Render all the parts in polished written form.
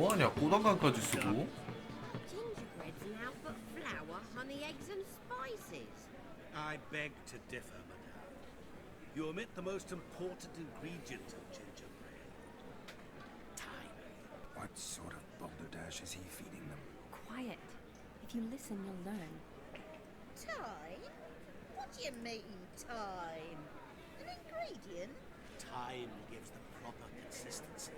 뭐하냐, 꼬다간까지 쓰고. Gingerbread's now but flour, honey, eggs and spices. I beg to differ, madame. You omit the most important ingredient of gingerbread. Time. What sort of balderdash is he feeding them? Quiet. If you listen, you'll learn. Time? What do you mean, time? An ingredient? Time gives the proper consistency.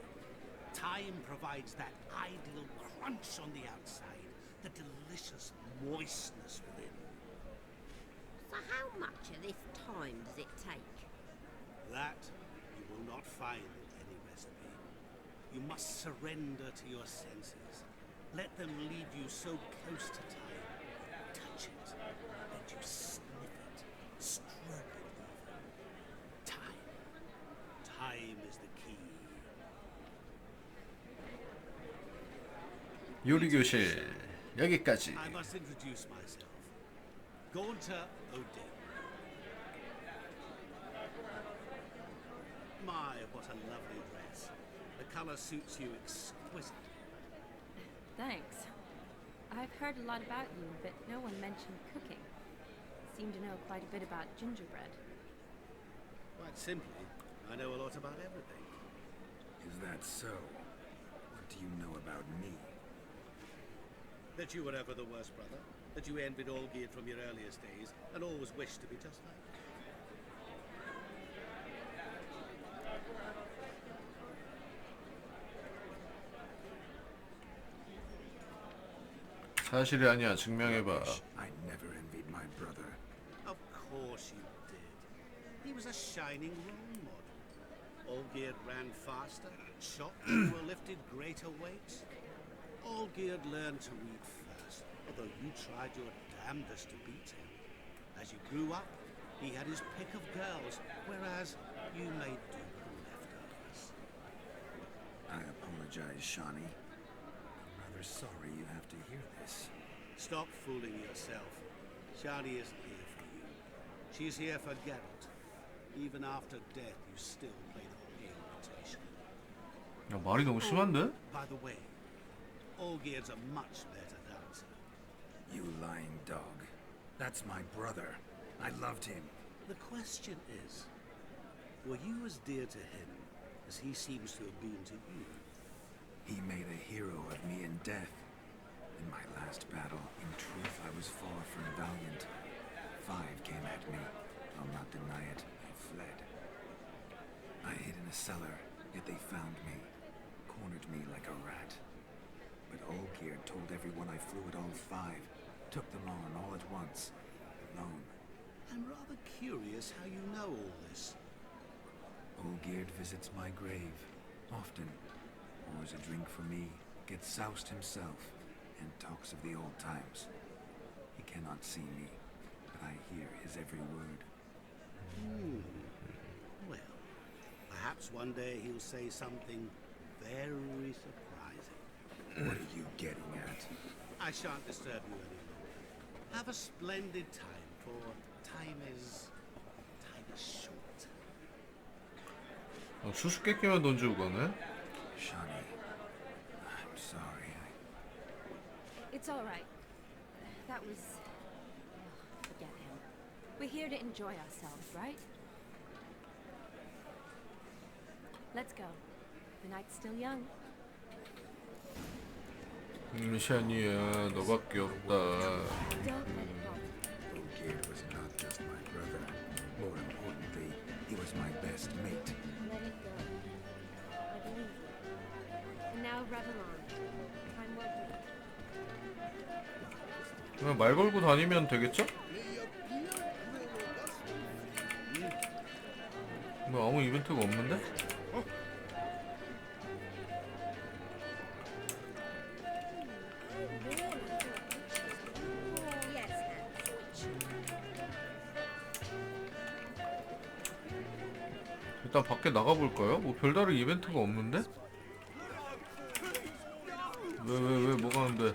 Time provides that ideal crunch on the outside, the delicious moistness within. So how much of this time does it take? That you will not find in any recipe. You must surrender to your senses. Let them lead you so close to time. Touch it, let you sniff it, stroke it even. Time. Time is the key. 요리교실 여기까지. I must introduce myself. Gaunter O'Day. My, what a lovely dress. The color suits you exquisitely. Thanks. I've heard a lot about you, but no one mentioned cooking. Seem to know quite a bit about gingerbread. Quite simply, I know a lot about everything. Is that so? What do you know about me? That you were ever the worst brother, that you envied Olgierd from your earliest days, and always wished to be just like him. 사실이 아니야, 증명해봐. I never envied my brother. Of course you did. He was a shining role model. Olgierd ran faster, shot more, lifted greater weights. Olgierd learned to read first, although you tried your damnedest to beat him. As you grew up, he had his pick of girls, whereas you made do with the leftovers. I apologize, Shawnee. I'm rather sorry you have to hear this. Stop fooling yourself. Shani isn't here for you. She's here for Geralt. Even after death, you still play the whole rotation. 야, 말이 너무 심한데? By the way, Olgierd's a much better dancer. You lying dog. That's my brother. I loved him. The question is, were you as dear to him as he seems to have been to you? He made a hero of me in death. In my last battle, in truth, I was far from valiant. 5 came at me. I'll not deny it. I fled. I hid in a cellar, yet they found me. Cornered me like a rat. But Olgierd told everyone I flew at all 5. Took them on all at once. Alone. I'm rather curious how you know all this. Olgierd visits my grave. Often. Pours a drink for me. Gets soused himself. And talks of the old times. He cannot see me. But I hear his every word. Well, perhaps one day he'll say something very surprising. What are you getting at? I shan't disturb you any longer. Have a splendid time, for time is short. 수수께끼만 던지고 가네? Shawnee, I'm sorry. It's all right. That was... forget him. We're here to enjoy ourselves, right? Let's go. The night's still young. 샤니야, 너밖에 없다. Don't let it go. Olgierd was not just my brother. More importantly, he was my best mate. Let it go. I believe you. And now revel on. Time won't wait. 그냥 말 걸고 다니면 되겠죠? 뭐 아무 이벤트가 없는데? 일단 밖에 나가볼까요? 뭐 별다른 이벤트가 없는데? 왜 뭐가 하는데?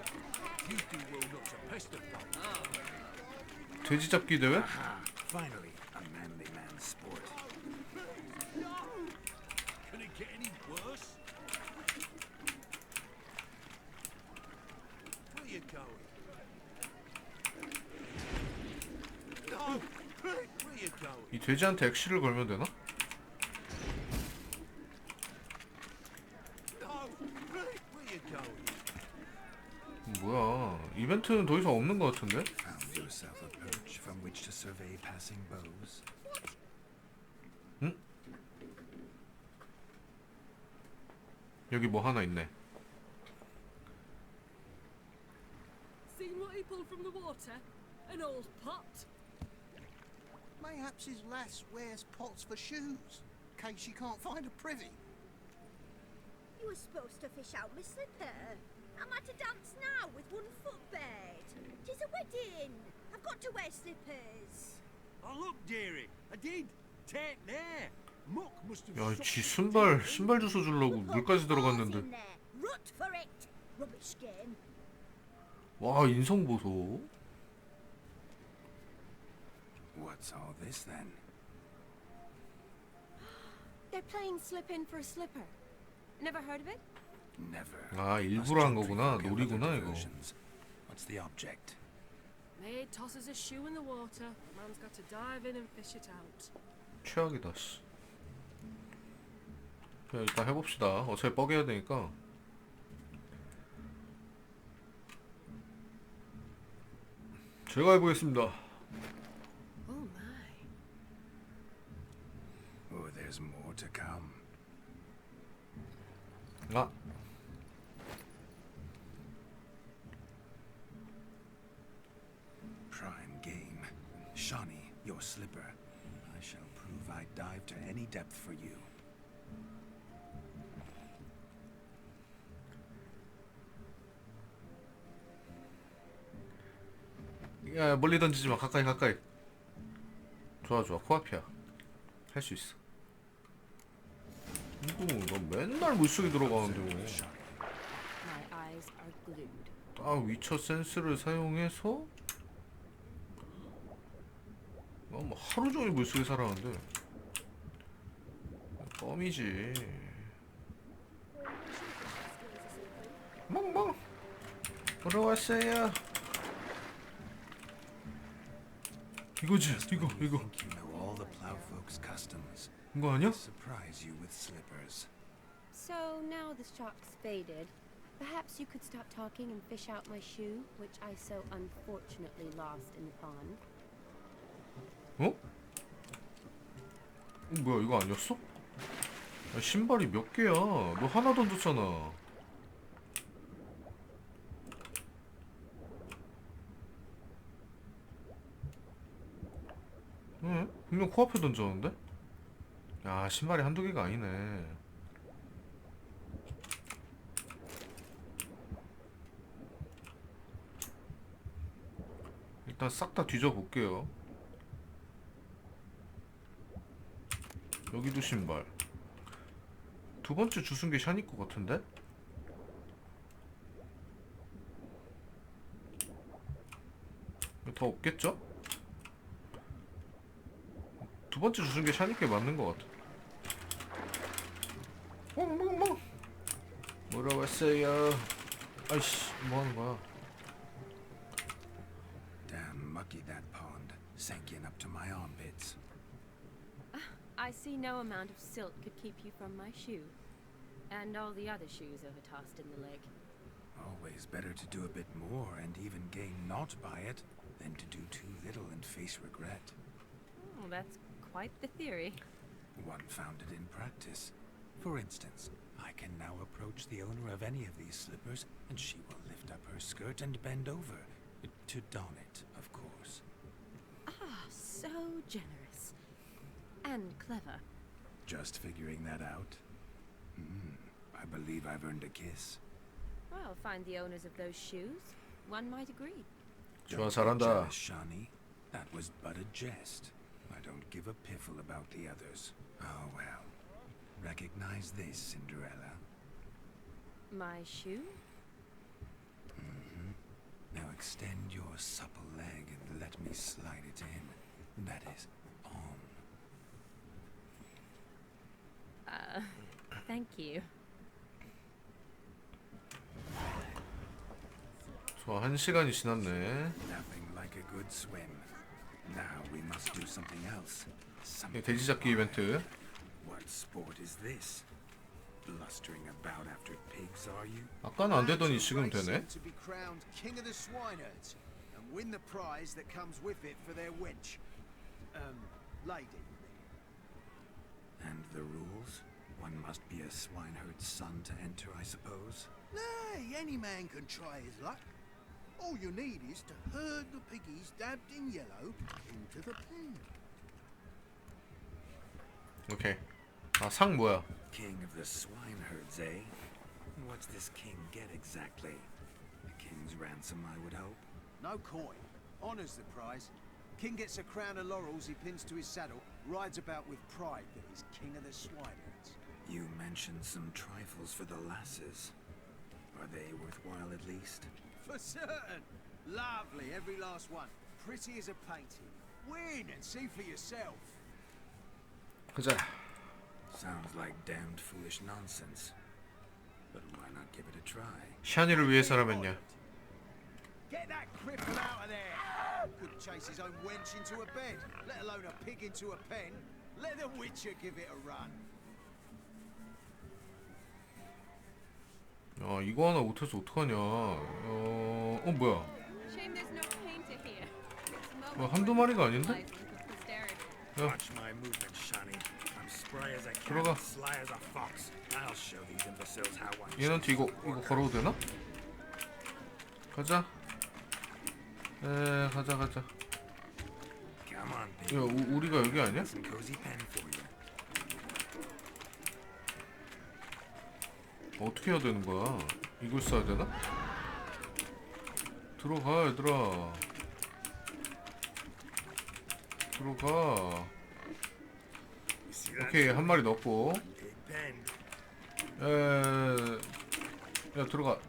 돼지 잡기 대회? Finally, a manly man's sport. Can it get any worse? 이 돼지한테 액실을 걸면 되나? Oh, right, where you going? 뭐야, 이벤트는 더 이상 없는 것 같은데? Found yourself a perch from which to survey passing bows. 응? 여기 뭐 하나 있네. Seen what he pulled from the water? An old pot? Mayhaps his lass wears pots for shoes, in case she can't find a privy. You were supposed to fish out my slipper. I'm at a dance now with one foot bared. 'Tis a wedding. I've got to wear slippers. Oh look, dearie, I did. Take there. Muck must have. 야, sucked 지 it. 신발 주워 주려고 물까지 들어갔는데. In there. Rut for it. Rubbish game. 와, 인성 보소. What's all this then? They're playing slip in for a slipper. Never heard of it? Never. 아, Must 일부러 한 jump 거구나. through 놀이구나, other 이거. diversions. What's the object? Maid tosses a shoe in the water. Man's got to dive in and fish it out. 최악이다, 씨. 그냥 일단 해봅시다. 어차피 뻐개야 되니까. 제가 해보겠습니다. Oh my. Oh, there's more to come. 아, Prime game. Shawnee, your slipper. I shall prove I dive to any depth for you. 야, 멀리 던지지 마. 가까이, 가까이. 좋아, 좋아. 코앞이야. 할 수 있어. 너 맨날 물속에 들어가는데 뭐. My eyes are glued. 아, 위쳐 센스를 사용해서 뭐 하루 종일 물속에 살았는데 껌이지. 멍멍 돌아왔어요. 이거지, 이거 When you think you know all the plowfolk's customs, 이거 아니야? surprise you with slippers. So now the shock's faded. Perhaps you could stop talking and fish out my shoe, which I so unfortunately lost in the pond. 어? 뭐야, 이거 아니었어? 아, 신발이 몇 개야? 너 하나 던졌잖아. 응? 분명 코앞에 던졌는데? 야, 신발이 한두 개가 아니네. 일단 싹 다 뒤져볼게요. 여기도 신발. 두 번째 주순 게 샤니 거 같은데? 더 없겠죠? 두 번째 주순 게 샤니 게 맞는 거 같아. 멍멍멍 물어봤어요. 아이씨, 뭐 하는 거야? Damn mucky that pond, sank in up to my armpits. I see no amount of silt could keep you from my shoe. And all the other shoes overtossed in the lake. Always better to do a bit more and even gain naught by it than to do too little and face regret. Oh, that's quite the theory. One founded in practice. For instance, I can now approach the owner of any of these slippers, and she will lift up her skirt and bend over, to don it, of course. Ah, so generous. And clever. Just figuring that out? I believe I've earned a kiss. Well, find the owners of those shoes. One might agree. 좋아, Don't get 잘한다. jealous, Shawnee. That was but a jest. I don't give a piffle about the others. Oh well. Recognize this, Cinderella. My shoe? Now extend your supple leg and let me slide it in. That is on. Thank you. 좋아, 1시간이 지났네. Nothing like a good swim. Now we must do something else. 네, 돼지 잡기 이벤트. What sport is this? Blustering about after pigs, are you? 아까는 안 되더니 지금 되네. To be crowned king of the swineherds and win the prize that comes with it for their wench. Lady. And the rules? One must be a swineherd's son to enter, I suppose. Nay, any man can try his luck. All you need is to herd the piggies dabbed in yellow into the pen. 오케이. 아, 상 뭐야? King of the swineherds, eh? And what's this king get exactly? A king's ransom, I would hope. No coin. Honours the prize. King gets a crown of laurels he pins to his saddle, rides about with pride that he's king of the swineherds. You mentioned some trifles for the lasses. Are they worthwhile at least? For certain. Lovely, every last one. Pretty as a painting. Win and see for yourself. 가자. Sounds like damned foolish nonsense. But why not give it a try? 샤니를 위해서라면요. Get that cripple out of there! Couldn't chase his own wench into a bed, let alone a pig into a pen. Let the Witcher give it a run. 이거 하나 못해서 어떡하냐. 뭐야. Shame there's no painter here. 뭐 한두 마리가 아닌데? Watch my movement, Shani. I'm spry as a cat, 들어가. sly as a fox. I'll show these imbeciles how one. 얘한테 이거 걸어도 되나? 가자. 가자. Come on, 야, baby. 우리가 여기 아니야? Some cozy pen for you. 어떻게 해야 되는 거야? 이걸 써야 되나? 들어가, 얘들아. 들어가. 오케이, 한 마리 넣었고. Big pen. 야, 들어가.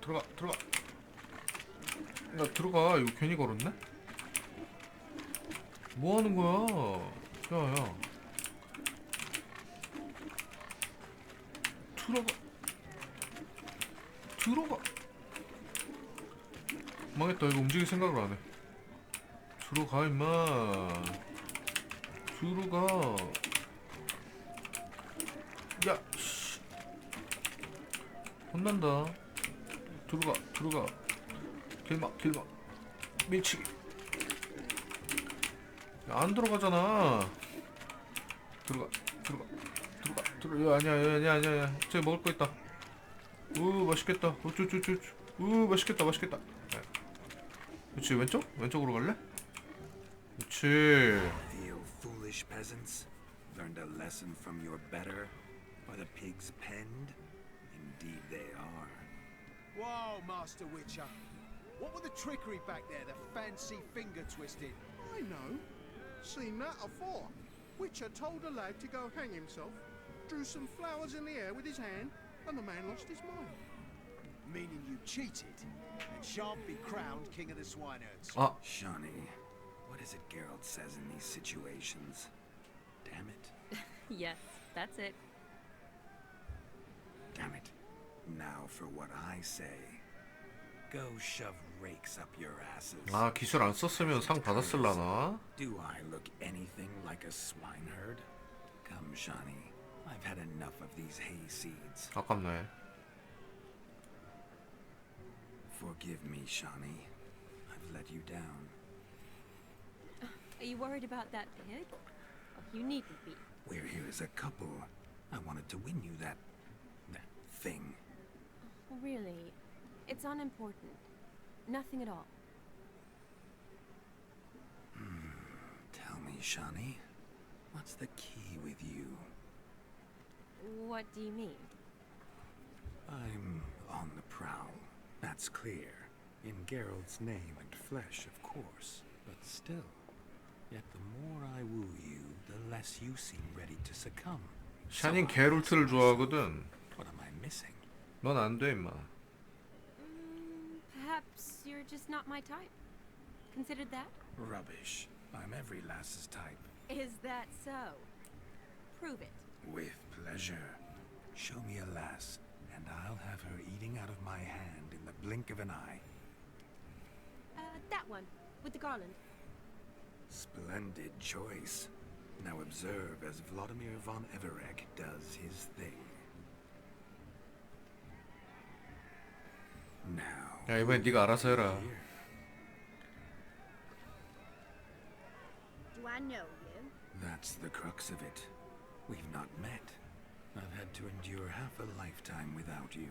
야, 들어가. 이거 괜히 걸었네? 뭐 하는 거야? 야. 들어가. 망했다. 이거 움직일 생각을 안 해. 들어가, 임마. 들어가. 야, 씨. 혼난다. 들어가. 길막. 밀치기. 야, 안 들어가잖아. 들어가. 야, 아니야. 저기 먹을 거 있다. 맛있겠다. 맛있겠다. 그렇지, 왼쪽으로 갈래? 그렇지. Feel foolish peasants? Learned a lesson from your better? Are the pigs penned? Indeed they are. Whoa, Master Witcher. What were the trickery back there, the fancy finger twisting? I know. Seen that afore. Witcher told a lad to go hang himself, drew some flowers in the air with his hand, and the man lost his mind. Meaning you cheated and shan't be crowned king of the swineherds. Shani, what is it Geralt says in these situations? Damn it. Yes, that's it. Damn it. Now for what I say. Go shove rakes up your asses. 기술 안 썼으면 상 받았을라나? Do I look anything like a swineherd? Come, Shani. I've had enough of these hayseeds. 아깝네. Forgive me, Shani. I've let you down. Are you worried about that pig? Oh, you needn't be. We're here as a couple. I wanted to win you that thing. Really, it's unimportant. Nothing at all. Tell me, Shani, what's the key with you? What do you mean? I'm on the prowl. That's clear. In Geralt's name and flesh, of course. But still. Yet the more I woo you, the less you seem ready to succumb. 샤닌 게롤트를 좋아하거든. What am I missing? 넌 안 돼, 임마. Perhaps you're just not my type. Considered that? Rubbish. I'm every lass's type. Is that so? Prove it. With pleasure. Show me a lass, and I'll have her eating out of my hand in the blink of an eye. That one, with the garland. Splendid choice. Now observe as Vladimir von Everek does his thing. Now. 야, 이번엔 네가 알아서 해라. Do I know you? That's the crux of it. We've not met. I've had to endure half a lifetime without you.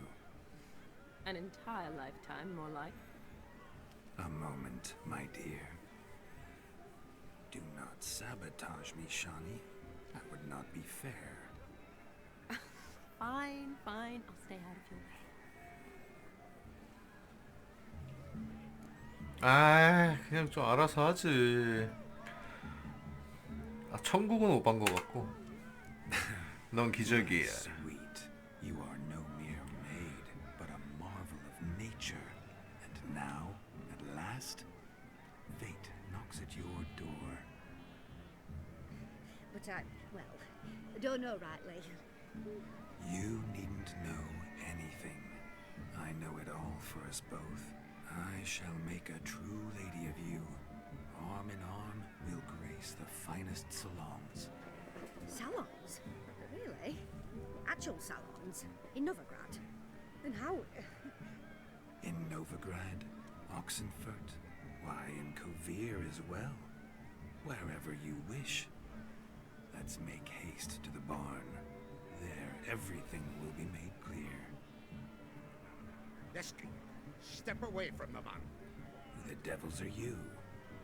An entire lifetime, more like. A moment, my dear. Do not sabotage me, Shani. That would not be fair. Fine, fine. I'll stay out of your way. 아, 그냥 좀 알아서 하지. 아, 천국은 못 간 것 같고. 넌 기적이야. Sweet. You are no mere maid, but a marvel of nature. And now, at last, fate knocks at your door. But I don't know rightly. You needn't know anything. I know it all for us both. I shall make a true lady of you. Arm in arm, we'll grace the finest salons. Salons? Really? Actual salons? In Novigrad? And how? In Novigrad, Oxenfurt, why, in Kovir as well. Wherever you wish. Let's make haste to the barn. There, everything will be made clear. Leslie, step away from the man. Who the devils are you?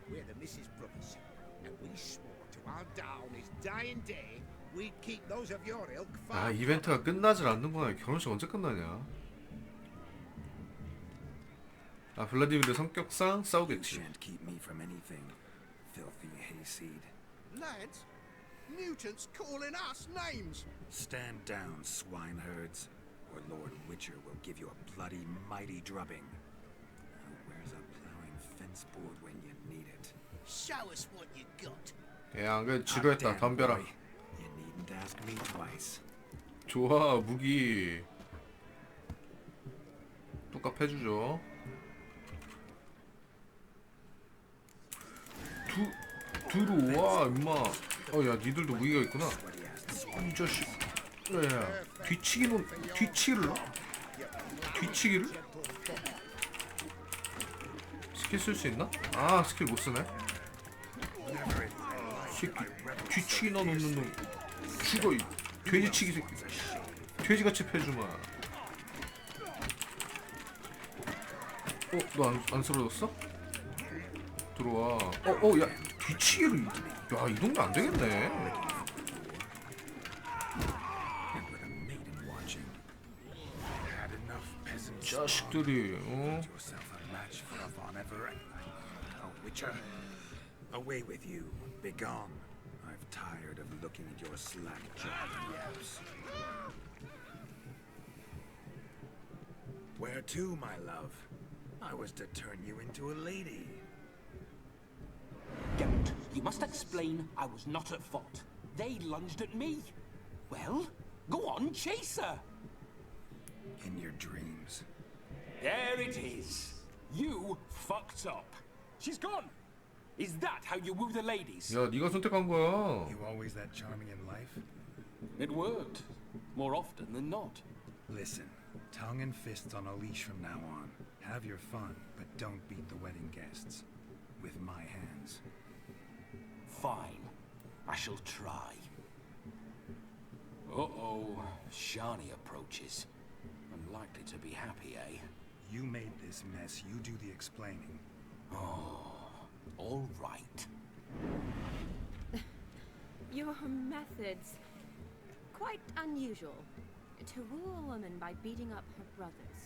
We're the Mrs. Brothers, and we swore to our down his dying day we'd keep those of your ilk 아, far. 이벤트가 끝나질 않는구나. 결혼식 언제 끝나냐? 아, 블라디미르 성격상 You 싸우겠지. shan't keep me from anything, filthy hayseed. Lads, mutants calling us names. Stand down, swineherds, or Lord Witcher will give you a bloody mighty drubbing. Now, where's a plowing fence board when you need it? Show us what you got. 야, 안 그래도 지루했다. 덤벼라. boy. You needn't ask me twice. 좋아, 무기. 똑같 해주죠. 들어와, 임마. 야, 니들도 무기가 있구나. 이 자식. 야, 뒤치기를 놔? 뒤치기를? 스킬 쓸 수 있나? 아, 스킬 못 쓰네. 새끼, 뒤치기나 놓는 놈. 죽어, 이 돼지치기 새끼. 돼지같이 패주마. 너 안 쓰러졌어? 들어와. 야, 뒤치기를. 야, 이 동네 안 되겠네. And with a maiden watching, had enough peasants. 자식들이, Yourself a match for a Von Everett. Oh, Witcher, away with you. Begone. I've tired of looking at your slack-jawed yaps. Where to, my love? I was to turn you into a lady. Geralt, you must explain I was not at fault. They lunged at me. Well, go on, chase her. In your dreams. There it is. You fucked up. She's gone. Is that how you woo the ladies? 야, 네가 선택한 거야. You always that charming in life? It worked. More often than not. Listen, tongue and fists on a leash from now on. Have your fun, but don't beat the wedding guests. With my hands. Fine. I shall try. Uh-oh. Shani approaches. Unlikely to be happy, eh? You made this mess, you do the explaining. Oh, all right. Your methods. Quite unusual. To woo a woman by beating up her brothers.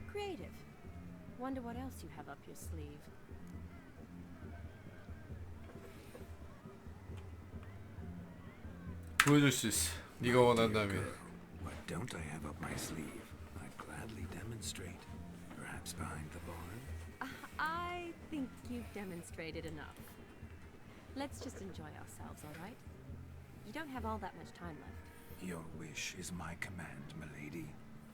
Creative. Wonder what else you have up your sleeve. 보여줄 수 있어. 네가 원한다면. What don't I have up my sleeve? I'd gladly demonstrate. Perhaps behind the barn? I think you've demonstrated enough. Let's just enjoy ourselves, all right? You don't have all that much time left. Your wish is my command, milady.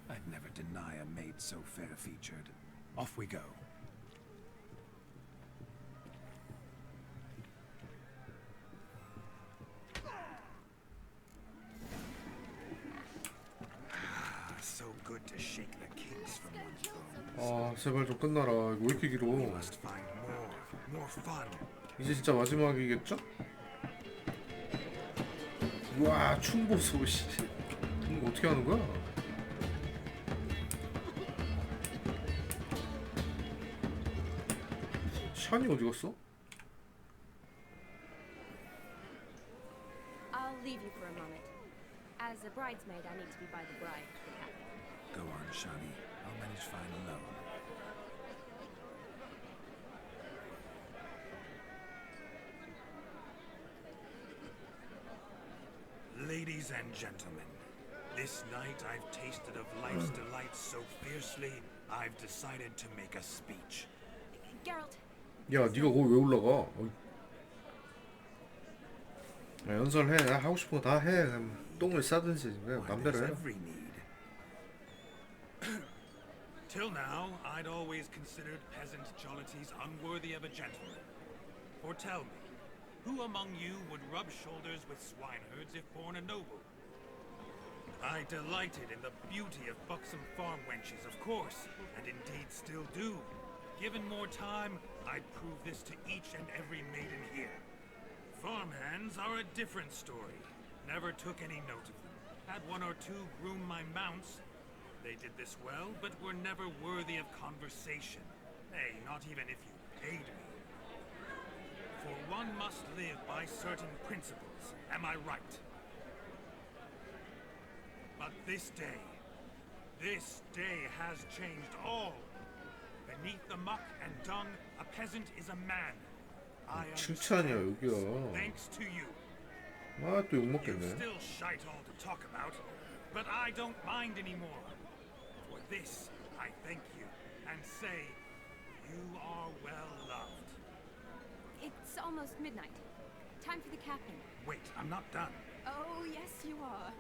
I'd never deny a maid so fair-featured. Off we go. 아 제발 좀 끝나라. 이거 왜 이렇게 길어? We must find more fun. 이제 진짜 마지막이겠죠? 와 충보소 씨. 이거 어떻게 하는 거야? 샤니 어디 갔어? I'll leave you for a moment. As a bridesmaid, I need to be by the bride for the cafe. Go on, Shani. I'll manage fine alone. Ladies and gentlemen, this night I've tasted of life's delights so fiercely, I've decided to make a speech. Geralt, 야 니가 거기 왜 올라가? 야, 연설해. 나 하고 싶은 거 다 해. 똥을 싸든지 그냥 Why, 맘대로 there's 해라. every need. Till now, I'd always considered peasant jollities unworthy of a gentleman. For tell me, who among you would rub shoulders with swineherds if born a noble? I delighted in the beauty of buxom farm wenches, of course, and indeed still do. Given more time, I'd prove this to each and every maiden here. Farmhands are a different story. Never took any note of them. Had one or two groom my mounts. They did this well, but were never worthy of conversation. Nay, not even if you paid me. For one must live by certain principles, am I right? But this day has changed all. Beneath the muck and dung, a peasant is a man. I 칭찬이야 understand. 여기야. Thanks to you. 아 또 욕 You've 먹겠네. still shite all to talk about, but I don't mind anymore. For this, I thank you and say, you are well loved. it's almost midnight. Time for the capping. Wait, I'm not done. Oh, yes, you are.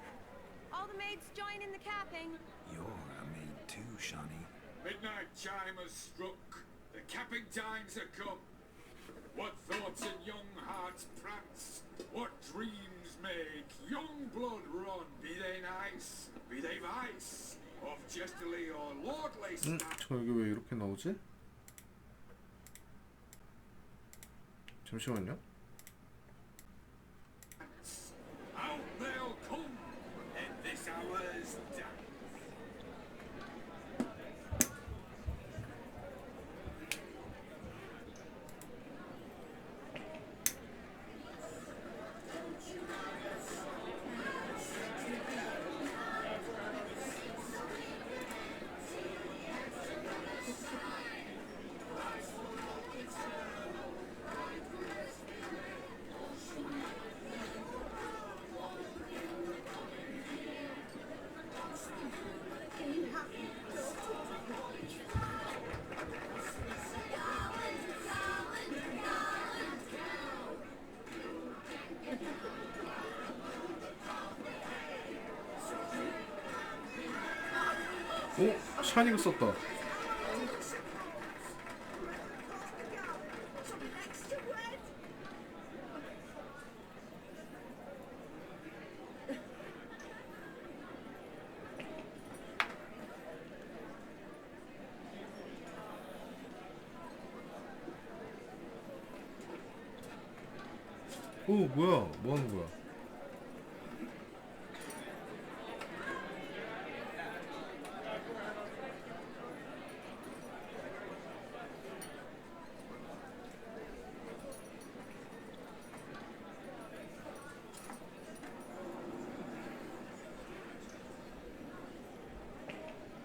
All the maids join in the capping. You're a maid too, Shani. Midnight chime has struck. The capping times are come. What thoughts in young hearts prance? What dreams make young blood run? Be they nice, be they vice, of jestily or lordly snap. 저 여기 왜 이렇게 나오지? 잠시만요. Out they'll come, in this hour's dance. 오 샤니가 썼다. 오 뭐야? 뭐 하는 거야?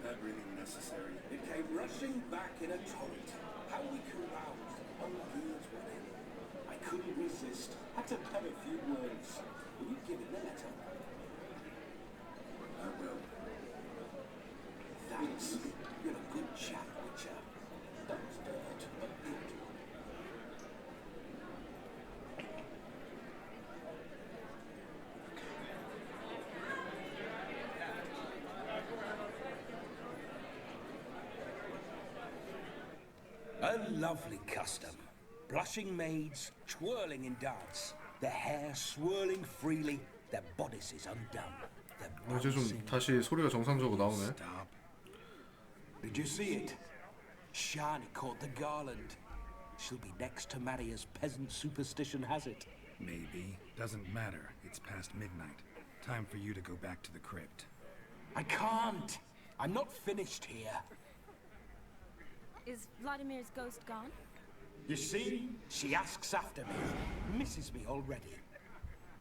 That really necessary. It came rushing back in a torrent. How we caroused on the Beard's wedding. I couldn't resist. Had to pen a few words. Will you give it the letter? I will. Thanks. You're a good chap, Witcher. That was dirt, but good. A lovely custom. Blushing maids twirling in dance, their hair swirling freely, their bodices undone. Their 이제 좀 다시 소리가 정상적으로 나오네. Stop. Did you see it? Shani caught the garland. She'll be next to marry as peasant superstition has it. Maybe. Doesn't matter. It's past midnight. Time for you to go back to the crypt. I can't. I'm not finished here. Is Vladimir's ghost gone? You see? She asks after me. Misses me already.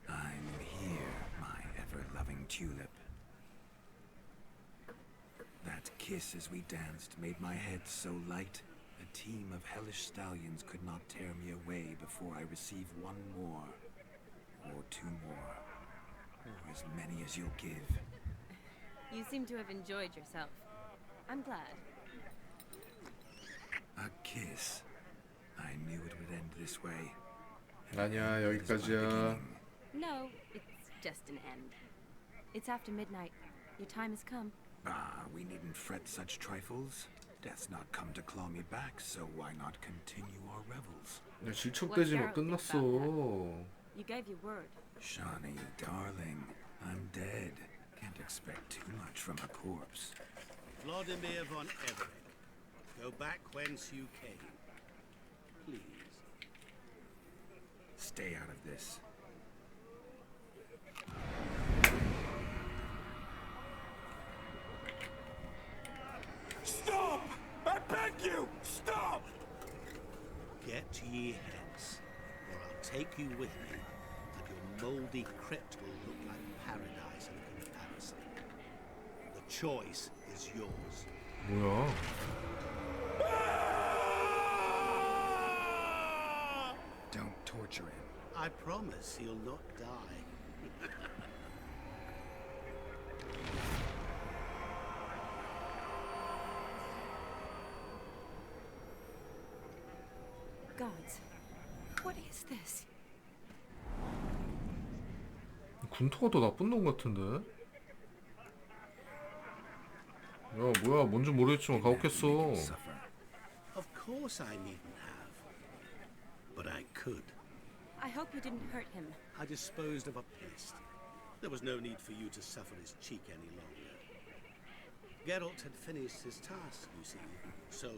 I'm here, my ever-loving tulip. That kiss as we danced made my head so light. A team of hellish stallions could not tear me away before I receive one more. Or two more. Or as many as you'll give. You seem to have enjoyed yourself. I'm glad. A kiss. I knew it would end this way. 아니야, 여기까지야. No, it's just an end. It's after midnight. Your time has come. Ah, we needn't fret such trifles. Death's not come to claw me back, so why not continue our revels? 야, 질척대지 마. 끝났어. You gave your word. Shani, darling, I'm dead. Can't expect too much from a corpse. Vladimir von Everett, go back whence you came. Please. Stay out of this. Stop! I beg you! Stop! Get ye hence, or I'll take you with me, and your mouldy crypt will look like paradise in comparison. The choice is yours. 뭐야? Don't torture him. I promise he'll not die. Gods, what is this? 군토가 더 나쁜 놈 같은데? 야, 뭐야? 뭔지 모르겠지만 가혹했어. Of course I needn't have, but I could. I hope you didn't hurt him. I disposed of a pest. There was no need for you to suffer his cheek any longer. Geralt had finished his task, you see, so...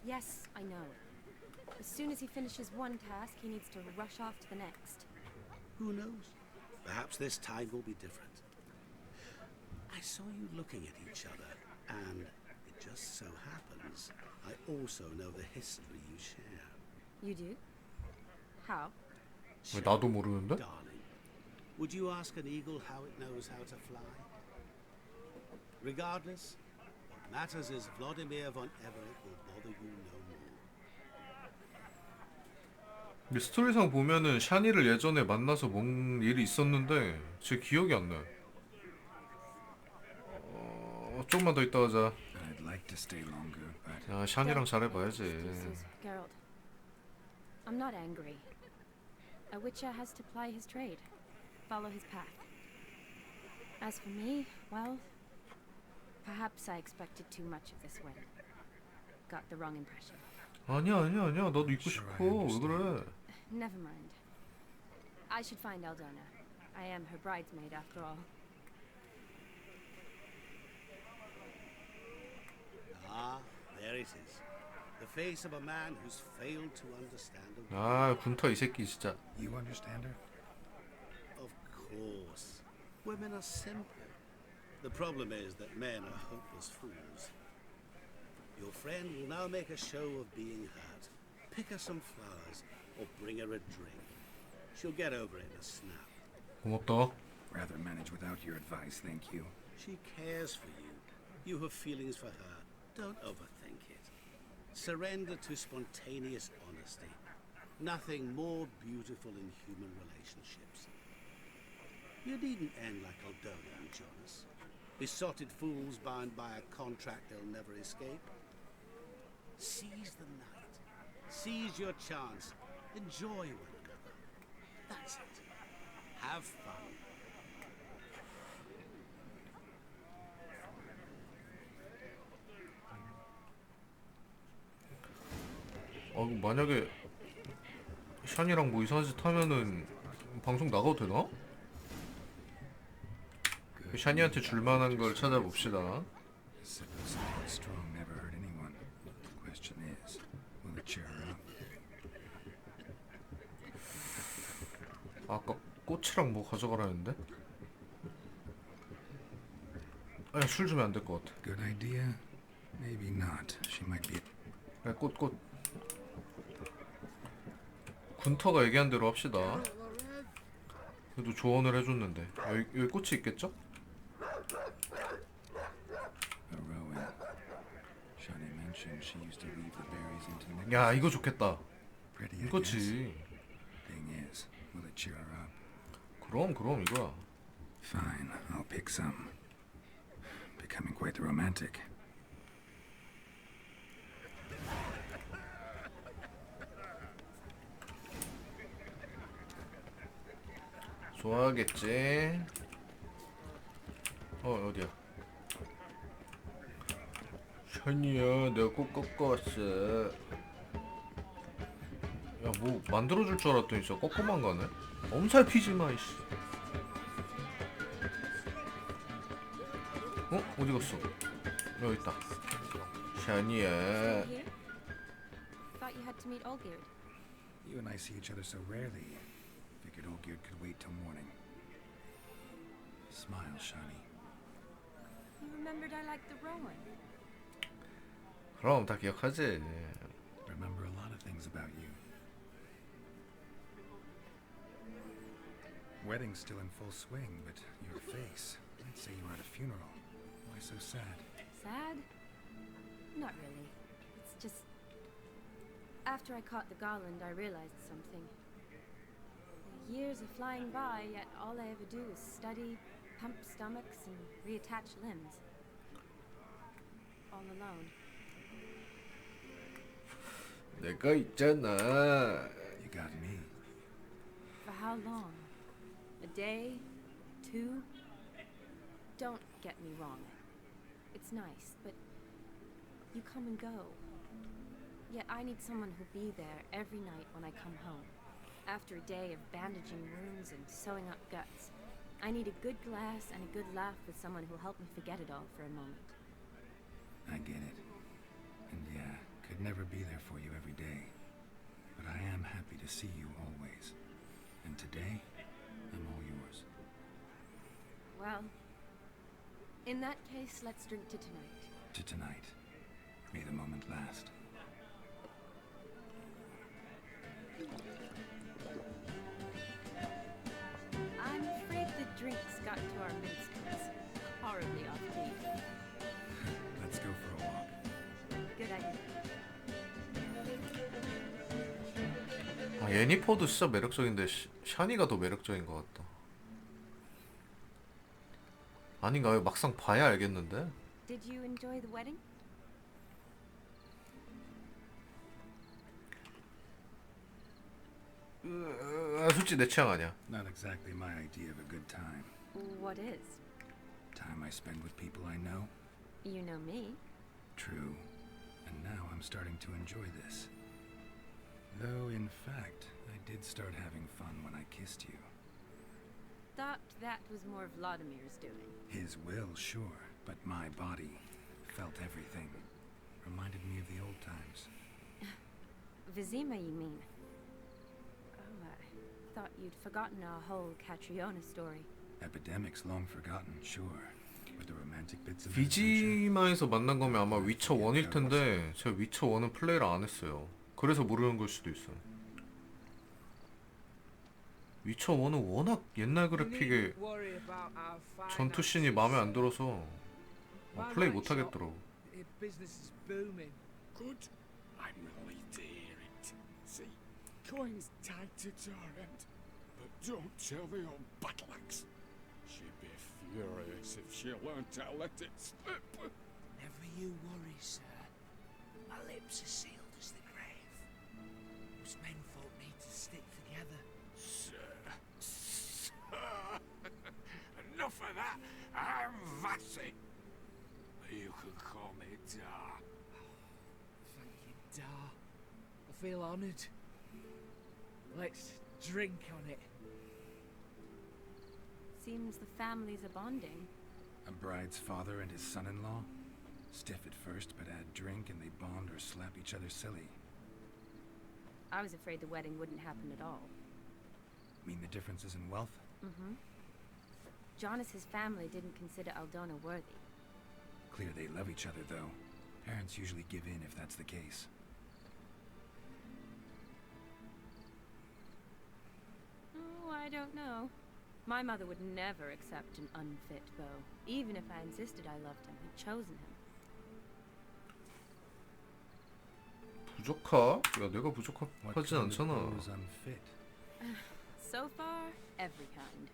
Yes, I know. As soon as he finishes one task, he needs to rush off to the next. Who knows? Perhaps this time will be different. I saw you looking at each other, and it just so happens I also know the history you share. You do? How? 왜 나도 모르는데? Darling, would you ask an eagle how it knows how to fly? Regardless, what matters is Vladimir von Everett will bother you no more. 근데 스토리상 보면은 샤니를 예전에 만나서 뭔 일이 있었는데 제 기억이 안 나요. 조금만 더 있다 하자. I'd like to stay longer, but 야, 샤니랑 잘해봐야지. Excuses, Geralt. I'm not angry. A witcher has to ply his trade, follow his path. As for me, well, perhaps I expected too much of this one. Got the wrong impression. 아니야. 나도 있고 싶어. 왜 그래? Never mind. I should find Aldona. I am her bridesmaid after all. Ah, there it is. The face of a man who's failed to understand a woman. 아, 군터 이 새끼 진짜. you understand her? Of course. Women are simple. The problem is that men are hopeless fools. Your friend will now make a show of being hurt. Pick her some flowers or bring her a drink. She'll get over it in a snap. 고맙다. Rather manage without your advice, thank you. She cares for you. You have feelings for her. Don't overthink it. Surrender to spontaneous honesty. Nothing more beautiful in human relationships. You needn't end like Aldona and Jonas. Besotted fools bound by a contract they'll never escape. Seize the night. Seize your chance. Enjoy one another. That's it. Have fun. 만약에 샤니랑 뭐 이상한 짓 하면은 방송 나가도 되나? 샤니한테 줄만한 걸 찾아봅시다. Strong never hurt anyone. The question 아까 꽃이랑 뭐 가져가라는데? 아니 술 주면 안 될 것 같아. Good idea? Maybe not. She might be. 그래 꽃. 군터가 얘기한 대로 합시다. 그래도 조언을 해줬는데 여기 꽃이 있겠죠? 야 이거 좋겠다. 이거지. 그럼 이거야. Fine, I'll pick some. Becoming quite romantic. 좋아하겠지. 어디야? 샤니야, 내가 꽃 꺾어 왔어. 야, 뭐 만들어줄 줄 알았더니 진짜 꺾어만 가네. 엄살 피지 마, 이씨. 어디 갔어? 여기 있다. 샤니야. Thought you had to meet Olgierd. You and I see each other so rarely. Figured Olgierd could wait till morning. Smile, Shani. You remembered I liked the Rowan. 그럼 다 기억하지. Remember a lot of things about you. Wedding's still in full swing, but your face. I'd say you were at a funeral. Why so sad? Sad? Not really. It's just... After I caught the garland, I realized something. The years are flying by, yet all I ever do is study, pump stomachs, and reattach limbs. All alone. 내가 있잖아. You got me. For how long? A day? 2? Don't get me wrong. It's nice, but you come and go. Yet I need someone who'll be there every night when I come home. After a day of bandaging wounds and sewing up guts, I need a good glass and a good laugh with someone who'll help me forget it all for a moment. I get it. And yeah, could never be there for you every day. But I am happy to see you always. And today, I'm all yours. Well, in that case, let's drink to tonight. To tonight. May the moment last. I'm afraid the drinks got to our minstrels. Horribly off-beat. Let's go for a walk. Good idea. 아, 예니퍼도 진짜 매력적인데 샤니가 더 매력적인 것 같다. 아닌가요? 막상 봐야 알겠는데. Did you enjoy the wedding? 솔직히 내 취향 아니야. Not exactly my idea of a good time. What is? Time I spend with people I know. You know me. True. And now I'm starting to enjoy this. Though, in fact, I did start having fun when I kissed you. Thought that was more Vladimir's doing. His will, sure, but my body felt everything. Reminded me of the old times. Vizima, you mean? Oh, I thought you'd forgotten our whole Catriona story. Epidemics long forgotten, sure. But the romantic bits of adventure. 비지마에서 만난 거면 아마 위쳐 1일 텐데 제가 위쳐 1은 플레이를 안 했어요. 그래서 모르는 걸 수도 있어요. 위쳐 1은 워낙 옛날 그래픽에 전투씬이 마음에 안 들어서 플레이 못 하겠더라고. Business is booming. Good. I'm relieved to hear it. See, coin's tied to Torrent, but don't tell the old battle-axe. She'd be furious if she learned to let it slip. Never you worry, sir. My lips are sealed as the grave. Us menfolk need to stick together. Sir. Enough of that. I'm Vassy. You can call me Dar. Thank you, Dar. I feel honoured. Let's drink on it. Seems the families are bonding. A bride's father and his son-in-law? Stiff at first, but add drink and they bond or slap each other silly. I was afraid the wedding wouldn't happen at all. Mean the differences in wealth? Mm-hmm. Jonas's family didn't consider Aldona worthy. Clear they love each other, though. Parents usually give in if that's the case. Oh, I don't know. My mother would never accept an unfit beau, even if I insisted I loved him, had chosen him. 부족하? 야, 내가 부족하진 What kind of 않잖아. beau is unfit? So far, every kind.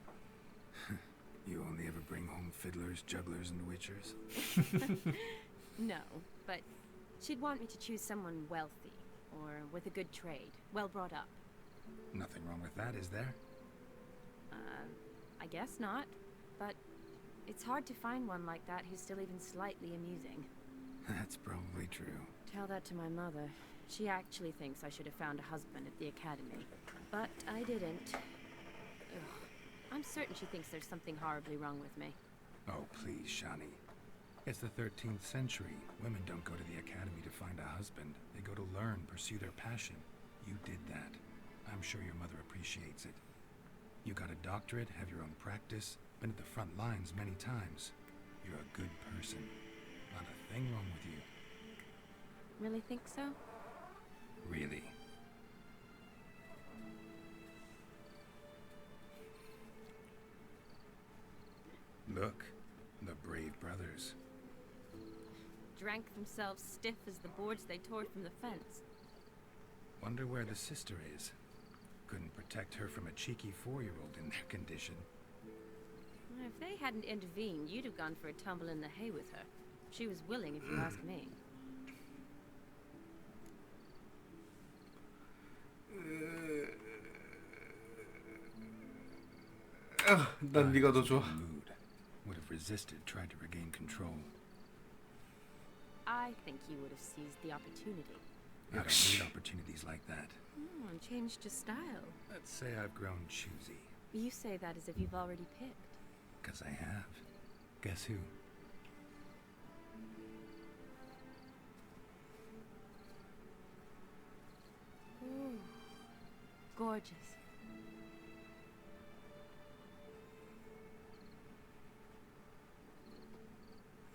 You only ever bring home fiddlers, jugglers, and witchers? No, but she'd want me to choose someone wealthy, or with a good trade, well brought up. Nothing wrong with that, is there? I guess not, but it's hard to find one like that who's still even slightly amusing. That's probably true. Tell that to my mother. She actually thinks I should have found a husband at the academy. But I didn't. Ugh. I'm certain she thinks there's something horribly wrong with me. Oh, please, Shani. It's the 13th century. Women don't go to the academy to find a husband. They go to learn, pursue their passion. You did that. I'm sure your mother appreciates it. You got a doctorate, have your own practice, been at the front lines many times. You're a good person. Not a thing wrong with you. Really think so? Really. Look, the brave brothers. Drank themselves stiff as the boards they tore from the fence. Wonder where the sister is. Couldn't protect her from a cheeky 4-year-old in their condition. If they hadn't intervened, you'd have gone for a tumble in the hay with her. She was willing, if you ask me. 난 네가 더 좋아. Mood. Would have resisted, tried to regain control. I think you would have seized the opportunity. I don't need opportunities like that. And changed your style. Let's say I've grown choosy. You say that as if you've already picked. 'Cause I have. Guess who? Ooh, gorgeous.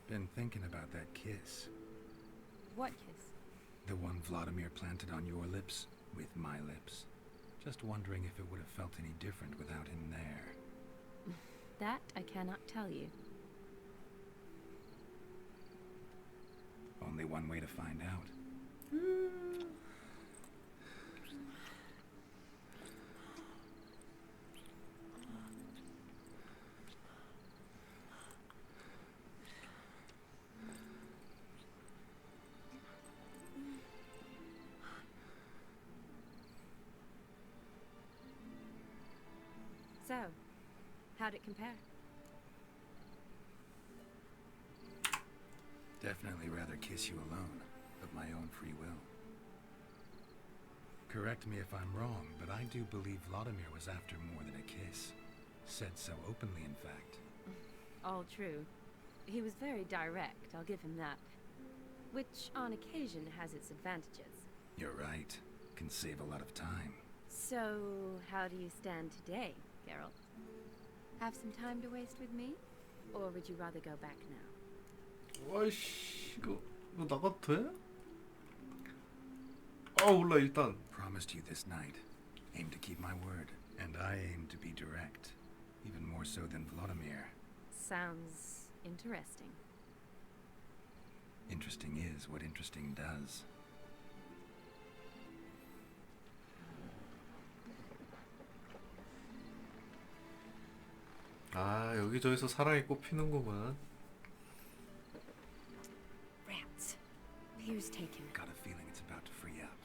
Been thinking about that kiss. What kiss? The one Vladimir planted on your lips with my lips. Just wondering if it would have felt any different without him there. That I cannot tell you. Only one way to find out. So, how'd it compare? Definitely rather kiss you alone, of my own free will. Correct me if I'm wrong, but I do believe Vladimir was after more than a kiss. Said so openly, in fact. All true. He was very direct, I'll give him that. Which, on occasion, has its advantages. You're right. Can save a lot of time. So, how do you stand today, Geralt? Have some time to waste with me? Or would you rather go back now? 와이씨, 이거 나가도 돼? 몰라 일단. Promised you this night. Aim to keep my word. And I aim to be direct. Even more so than Vladimir. Sounds interesting. Interesting is what interesting does. 여기저기서 사랑이 꼽히는구만. Rats. Pier's taken. Got a feeling it's about to free up.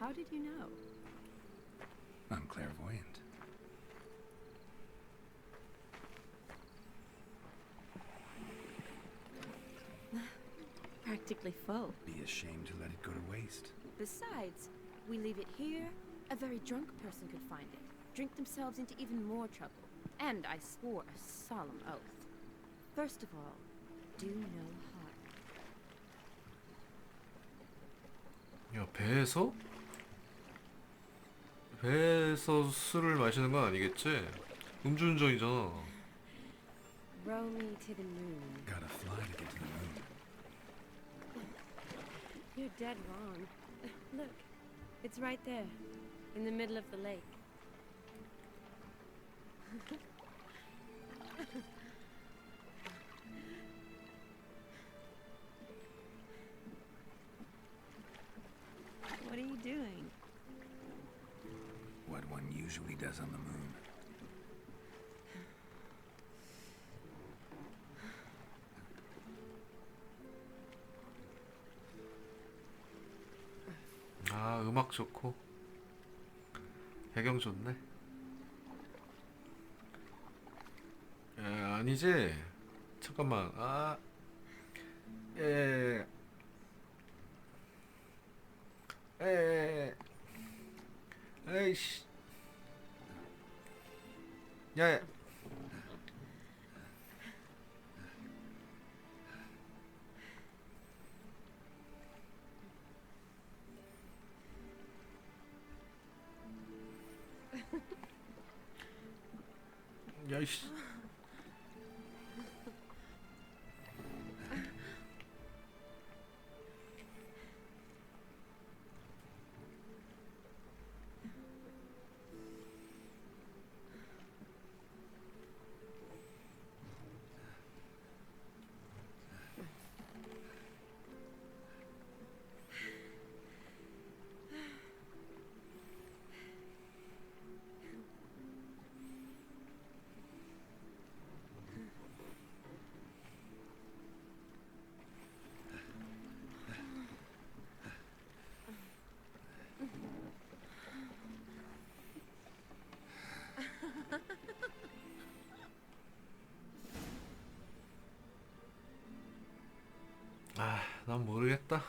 How did you know? I'm clairvoyant. Practically full. Be ashamed to let it go to waste. Besides, we leave it here, a very drunk person could find it, drink themselves into even more trouble. And I swore a solemn oath. First of all, do no harm. 야, 배에서 술을 마시는 건 아니겠지? 음주운전이잖아. Row me to the moon. Gotta fly to get to the moon. You're dead wrong. Look, it's right there, in the middle of the lake. What are you doing? What one usually does on the moon. 아, 음악 좋고 배경 좋네. 아니지? 잠깐만. 에이씨. 야. 야이씨. 난 모르겠다.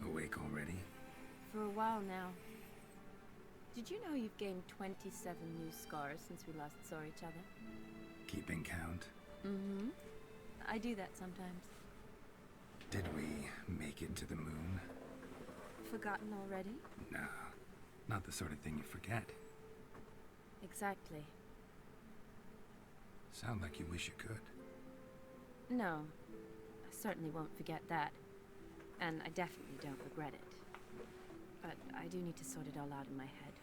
Awake already? For a while now. Did you know you've gained 27 new scars since we last saw each other? Keeping count? Mm-hmm. I do that sometimes. Did we make it to the moon? Forgotten already? No, not the sort of thing you forget. Exactly. Sound like you wish you could. No, I certainly won't forget that. And I definitely don't regret it. But I do need to sort it all out in my head.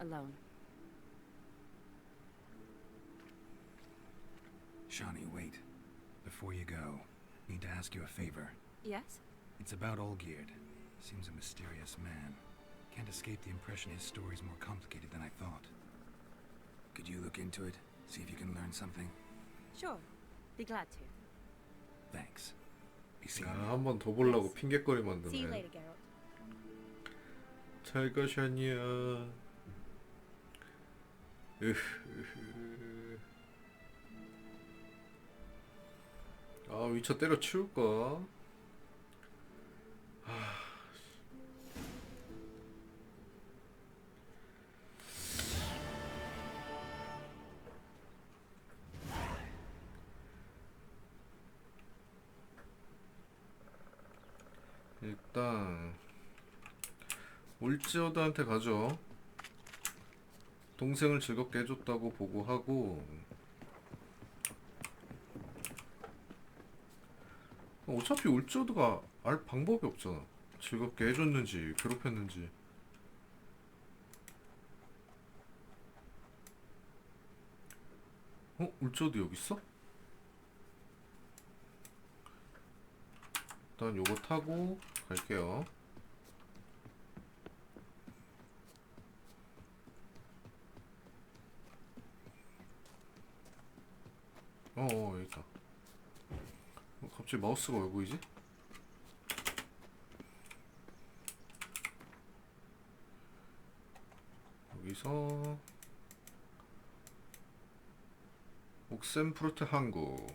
Alone. Shawnee, wait. Before you go, need to ask you a favor. Yes? It's about Olgierd. Seems a mysterious man. Can't escape the impression his story's more complicated than I thought. Could you look into it? See if you can learn something? Sure. Be glad to. Thanks. Be seeing 야, you. 한 번 더 보려고 핑계거리 See you 만드네. later, Geralt. 잘 가셨냐? 아, 위쳐 때려 치울까? 일단 올지어드한테 가죠. 동생을 즐겁게 해줬다고 보고하고, 어차피 올지어드가 알 방법이 없잖아. 즐겁게 해줬는지 괴롭혔는지. 올지어드 여기 있어? 일단 요거 타고 갈게요. 여기 있다. 갑자기 마우스가 왜 보이지? 여기서 옥센프루트 항구.